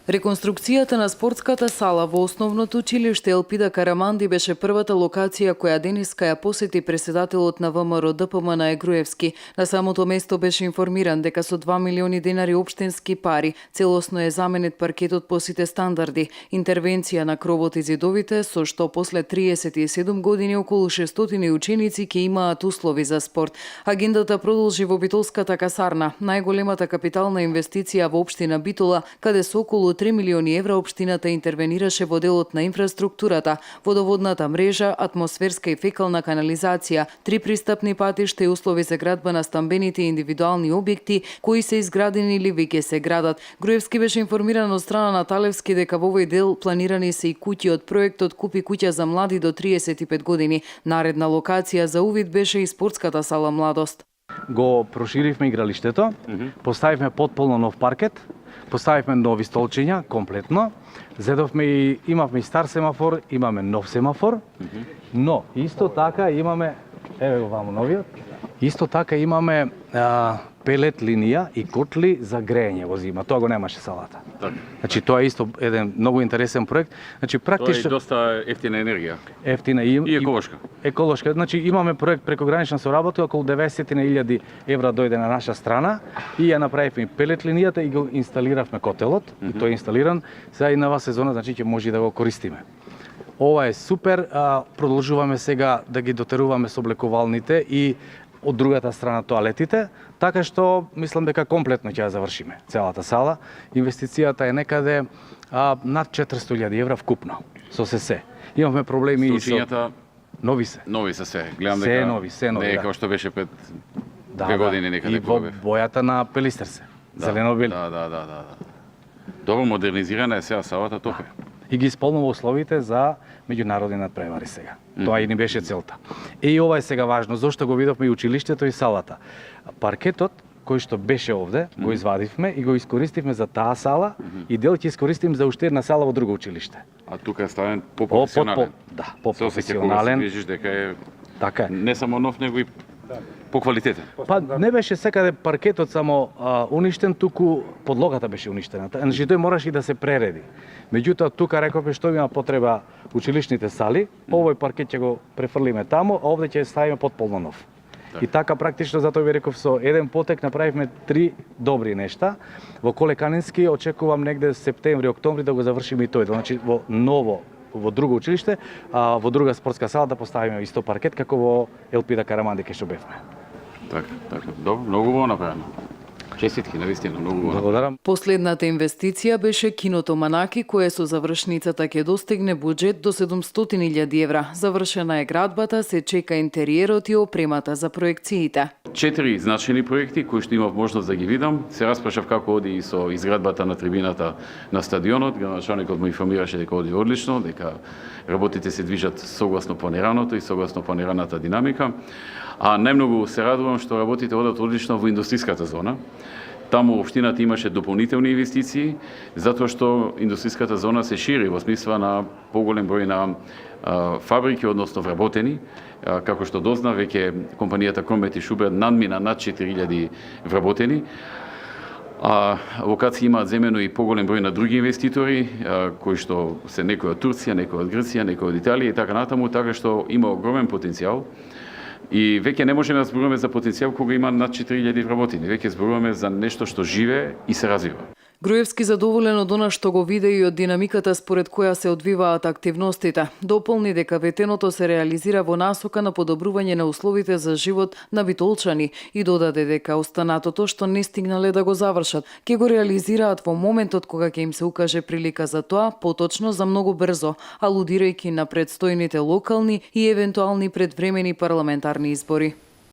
Реконструкцијата на спортската сала во основното училиште Елпида Караманди беше првата локација која денеска ја посети претседателот на ВМРО ДПМН Груевски. На самото место беше информиран дека со 2 милиони денари општински пари целосно е заменет паркетот по сите стандарди, интервенција на кровот и зидовите, со што после 37 години околу 600 ученици ќе имаат услови за спорт. Агендата продолжи во Битолската касарна, најголемата капитална инвестиција во општина Битола, каде со околу 3 милиони евра општината интервенираше во делот на инфраструктурата, водоводната мрежа, атмосферска и фекална канализација, 3 пристапни патишта и услови за градба на стамбените и индивидуални објекти кои се изградени или веќе се градат. Груевски беше информиран од страна на Талевски дека во овој дел планирани се и куќи од проектот Купи куќа за млади до 35 години. Наредна локација за увид беше и спортската сала Младост. Го проширивме игралиштето, поставивме потполно нов паркет, поставивме нови столчиња комплетно, зедовме и имавме и стар семафор, имаме нов семафор, но исто така имаме, еве го ваму новиот, исто така имаме пелет линија и котли за грејење во зима. Тоа го немаше салата. Значи тоа е исто еден многу интересен проект. Значи практично тоа е доста ефтина енергија. Ефтина и еколошка. Еколошка. Значи имаме проект прекогранична соработка, околу 90.000 евра дојде на наша страна и ја направивме пелет линијата и го инсталиравме котелот. И тој е инсталиран. Сега и нова сезона, значи ќе може да го користиме. Ова е супер, продолжуваме сега да ги дотеруваме соблекувалните и од другата страна тоалетите, така што мислам дека комплетно ќе ја завршиме целата сала. Инвестицијата е некаде над 400.000 евра вкупно, со се. Имавме проблеми и со нови се. Нови се се. Гледам дека се нови. Не е како што беше пред 2 години некаде. И во бојата на Пелистер се. Зелено-бели. Да. Добро модернизирана е сега салата топе. И ги исполнува условите за меѓународни надпревари сега. Тоа и ни беше целта. И ова е сега важно, зошто го видовме и училиштето и салата. Паркетот кој што беше овде, го извадивме и го искористивме за таа сала и дел ќе искористим за уште една сала во друго училиште. А тука е ставен по-професионален. Да, по-професионален. Вижиш дека е така. Не само нов, него и по-квалитетен. Па не беше секаде паркетот само уништен, туку подлогата беше уништена. Значи тој мораше и да се пререди. Меѓутоа тука рековме што има потреба училишните сали, овој паркет ќе го префрлиме таму, а овде ќе ставиме потполно нов. И така практично затоа ви реков со еден потек направивме 3 добри нешта. Во Коле Канински очекувам негде септември, октомври да го завршиме и тој. Значи во друго училиште, а во друга спортска сала да поставиме исто паркет како во Елпида Караманди кај што бевме. Така. Добро, многу убаво направено. Честитки, навистина, многу убаво. Благодарам. Последната инвестиција беше киното Манаки, кое со завршницата ќе достигне буџет до 700.000 евра. Завршена е градбата, се чека интериерот и опремата за проекциите. 4 значени проекти кои што имав можност да ги видам. Се распрашав како оди и со изградбата на трибината на стадионот. Градоначалникот му информираше дека оди одлично, дека работите се движат согласно планираното и согласно планираната динамика. А најмногу се радувам што работите одат одлично во индустријската зона. Таму општината имаше дополнителни инвестиции, затоа што индустријската зона се шири во смисла на поголем број на фабрики, односно вработени. Како што дозна, веќе компанијата Кромет и Шубер надмина над 4.000 вработени. Локации имаат земено и поголем број на други инвеститори, кои што се некои од Турција, некои од Грција, некои од Италија и така натаму, така што има огромен потенцијал. И веќе не можеме да зборуваме за потенцијал кога има над 4.000 вработени. Веќе зборуваме за нешто што живее и се развива. Груевски задоволен од она што го виде и од динамиката според која се одвиваат активностите. Дополни дека ветеното се реализира во насока на подобрување на условите за живот на битолчани и додаде дека останатото што не стигнале да го завршат, ќе го реализираат во моментот кога ќе им се укаже прилика за тоа, поточно за многу брзо, алудирајќи на предстојните локални и евентуални предвремени парламентарни избори.